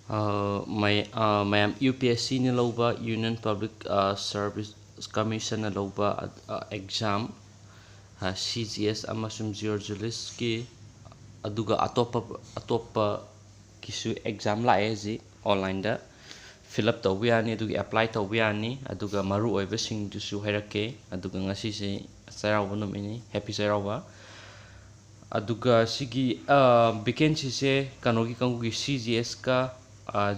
Mayam UPSC ni lauba Union Public Service Commission na lauba exam CGS amasung geologist ki aduga atopa kisu exam lae ji online da fill up tawbi ani aduga apply tawbi ani aduga maru oiba sing dusu hairake aduga ngasi se sairawa numini happy sairawa aduga sigi vacancy se kanogi kangugi CGS ka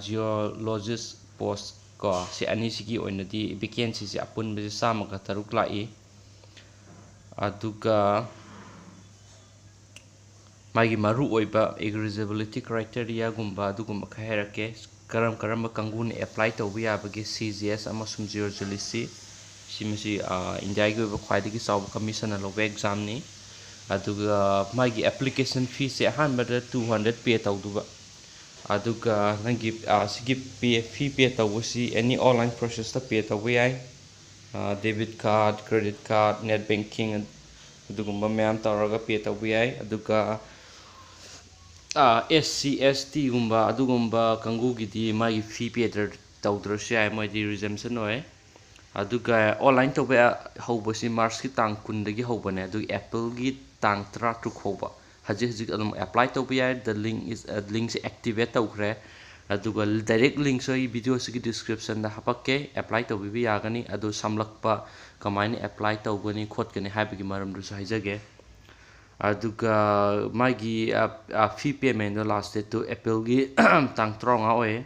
geologist post ko si ani sigi oinadi vacancy se apun be sama ka taruk lai aduga magi maru oiba eligibility criteria gumba adugumba khairake karam kanguni apply tawbi abagi CGS amasung geologist simasi India gi oiba khwaidagi sawba commission lobe exam ni aduga magi application fee se hanbada 200 pay tawduba aduga nangi sigi fee pay tawusi any online process ta pay tawbi ai debit card credit card net banking adugumba mayam tawraga pay tawbi ai aduga SC ST gumba adugumba kangu gidi magi fee pay tawdrasi ai moidi resumption oi aduga online tawbe hobasi March ki tang 10 dagi hobane aduga April gi tang 3 hoba haji adum apply tawbe ai the link is link activate tawkre aduga direct link so video si description da hapake apply tawbe bi yagani adu samlakpa kamaini apply tawgani khotgani habigi maram du haijage aduga magi fee payment no last date to April gi tang 3 oi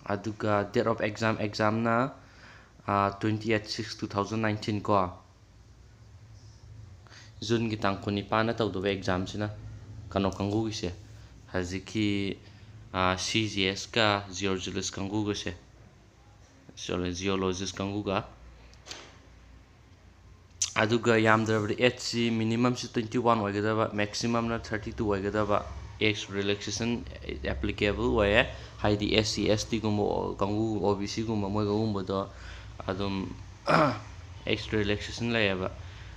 aduga date of exam na 28/6/2019 ko June gi tang kuni pa na tawdo exam sina kano kangu gi se haziki CGS ka geologist kangu gi se geologist kangu ga aduga yamdra HC minimum si 21 oigadaba maximum na 32 oigadaba age relaxation applicable way haidi SC ST gumbo kangu OBC gumbo moi gumbo do adum extra relaxation layaba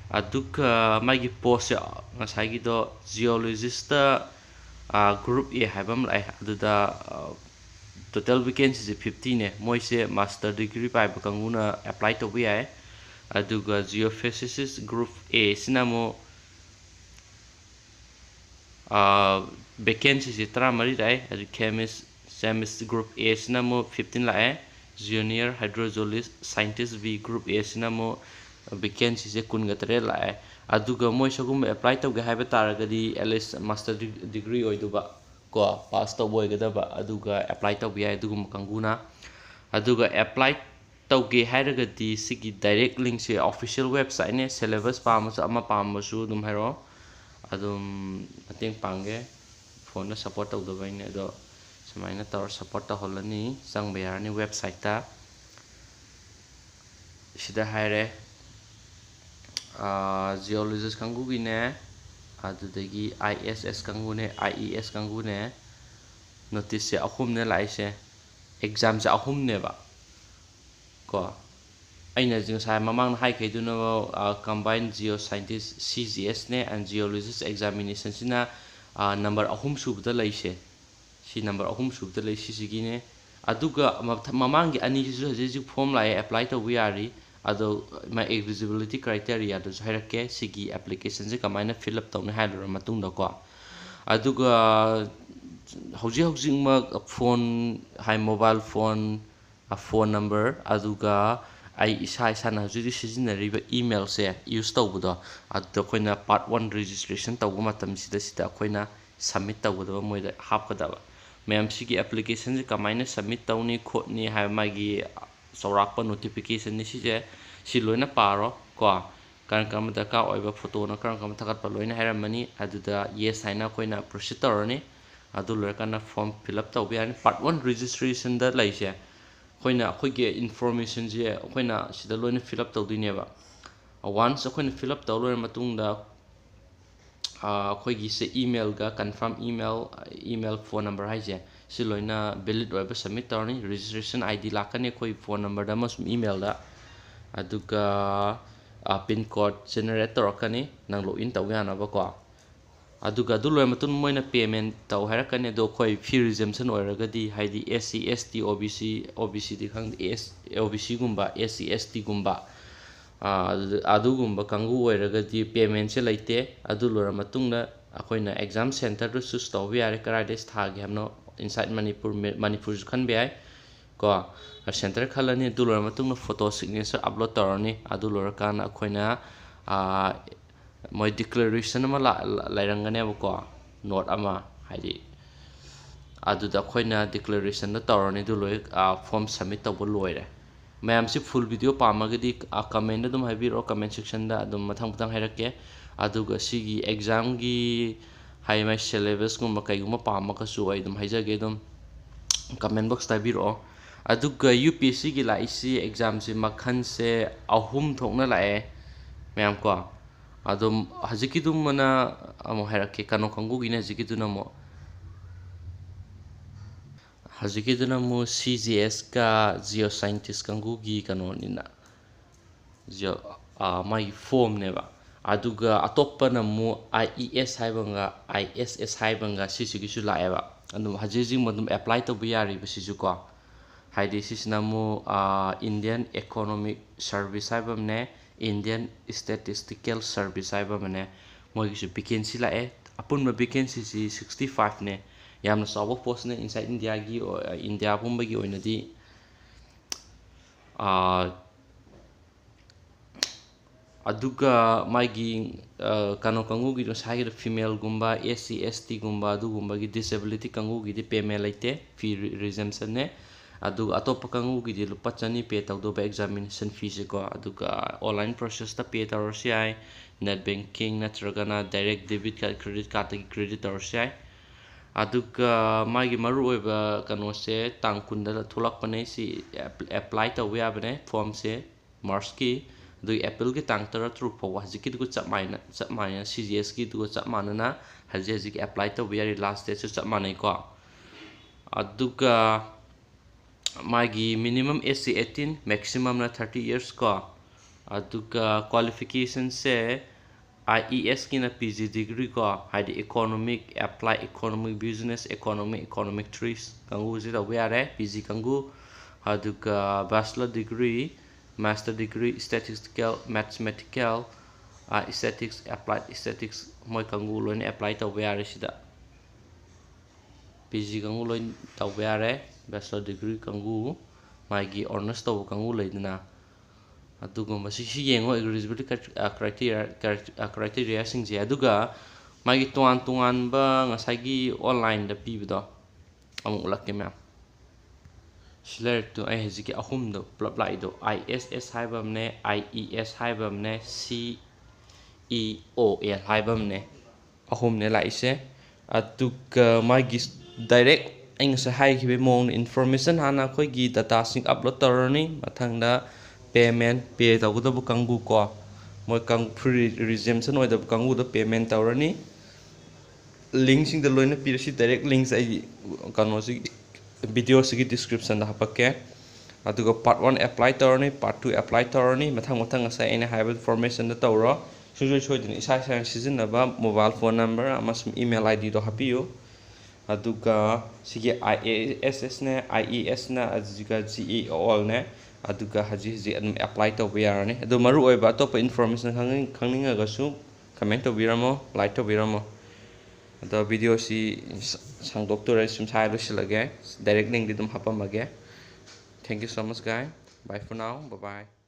aduga magi post ngasai do geologist group A haibam lai aduda total vacancies 50 ne moise master degree pai bakanguna apply to bi ai aduga geophysicist group A sinamo vacancies 3 dai adu chemist group A sinamo 15 lai junior hydrogeologist scientist B group A sinamo vacancy se kun gatre lai aduga moi sagum apply tawge haiba taragadi at least master degree oiduba ko pass tawboy gadaba aduga apply tawbi ai adugum kanguna aduga apply tawge hairagadi sigi direct link se official website ne syllabus pamasu ama pamasu dum hairo adum ateng pange phone na support tawdaba ne do samaina tawar support ta holani sang bayarni website ta sida haire geologist kangu gi ne adudagi ISS kangu ne IES kangu ne notice se ahum ne laise exam se ahum ne ba ko aina jing sai mamang hai kai duna combined geoscientist CGS ne and geologist examination sina number ahum subda laise si number ahum subda laise sigi ne aduga mamang gi ani ju haji form lai apply to we are ado my eligibility criteria do hairake sigi application se kamaina fill up tawne hailura matung da ko aduga hoji ma phone high mobile phone a phone number aduga ai isa na hoji sijinariba email se use tawbudo adu koina part 1 registration tawbu matam sida koina submit tawbudo moida hapkadaba mayam sigi application se kamaina submit tawni khotni hai magi saurakpa notification ni si loina paro ko kan daka oiba photo na kan thakat pa loina hairamani aduda yes haina koina proceed torani adu loikana form fill up tawbi ani part 1 registration da laise koina khoige information je koina sida loina fill up tawdineba once koina fill up tawlor matungda khoigi se email ga confirm email phone number haije si loina valid oiba submit torani registration ID lakane khoi phone number da mas email da aduga pin code generator kani nang login tawgana ba ko aduga adu loy matun moina payment taw harakane do khoi fee exemption oiragadi haidi SC ST OBC di khang OBC gumba SC ST gumba adugumba kangu oiragadi payment se leite adu lora matungna akoina exam center ru sus taw yare karade sthagi hamno inside Manipur khan bai ko center khalani adu lora matungna photo signature upload torani adu lora kan akoina moi declaration ama lairangane ko note ama haidi adu da khoina declaration da torani du loi form submit taw loire mayam si full video pamagadi comment dum haibiro comment section da dum mathang hairake aduga sigi exam gi hai mai syllabus gum kai gum pamaka su ai dum haijage dum comment box ta biro aduga UPSC gi laisi exam si makhan se ahum thokna lae mayam ko adum hajiki dum mana amo hairake kano kangu gi na hajiki dum mo hajiki dum mo CGS ka geoscientist kangu gi kano nina jo mai form ne ba aduga atoppa na mo IES haibanga ISS haibanga sisi su laeba anu hajiji modum apply to biyari bisisu ko haidi sisna mo Indian Economic Service haibamne Indian Statistical Service haibamne moi gisu vacancy lae apun ma vacancy si 65 ne yamna sawo post ne inside India gi India pumba gi oinadi aduga magi kano kangu gi sai female gumba SC ST gumba adu gumba gi disability kangu gi di payment laite fee exemption ne aduga atop kangu gi di lupa chani pay tawdo ba examination fees ko aduga online process ta pay tawr sai net banking natragana direct debit card credit card gi credit tawr sai aduga magi maru oiba kano se tangkunda thulak pane si apply taw ya bane form se march ki do apple ki tang tara through for hajiki du chap maina CGS ki du chap manana haji ki apply to very last date chap manai ko aduga magi minimum SC 18 maximum na 30 years ko aduga qualification se IES ki na PG degree ko haidi economic apply economic business economic trees kangu ji da we PG kangu aduga bachelor degree master degree statistical mathematical aesthetics applied aesthetics moi kangu loin apply to yare sida PG kangu loin to yare bachelor degree kangu magi honors to kangu leidna aduga masi yengo eligibility criteria singje aduga magi tuan ba ngasagi online da pibdo amuk lakke ma Shler to I heziki ahum do plap lai do ISS haibamne IES haibamne CEOL haibamne ahum ne lai se aduga magi direct ang sa hai kibe mong information hana khoi gi data sing upload torani mathangda payment pay tawda bu kangu ko moi kang free exemption oi da kangu da payment torani link sing da loina pirsi direct links ai kano si video sigi description da hapake aduga part 1 apply torani part 2 apply torani mathang asa ina have information da tawro sujoi din isa season ba mobile phone number amasum email ID do hapiyo aduga sigi ISS ne IES na aduga GEOL ne aduga haji apply to birani adu maru oiba top information khangninga gasu comment to biramo like to biramo the video si sang doctor sum sai lo silage direct link dum hapamage thank you so much guys bye for now bye bye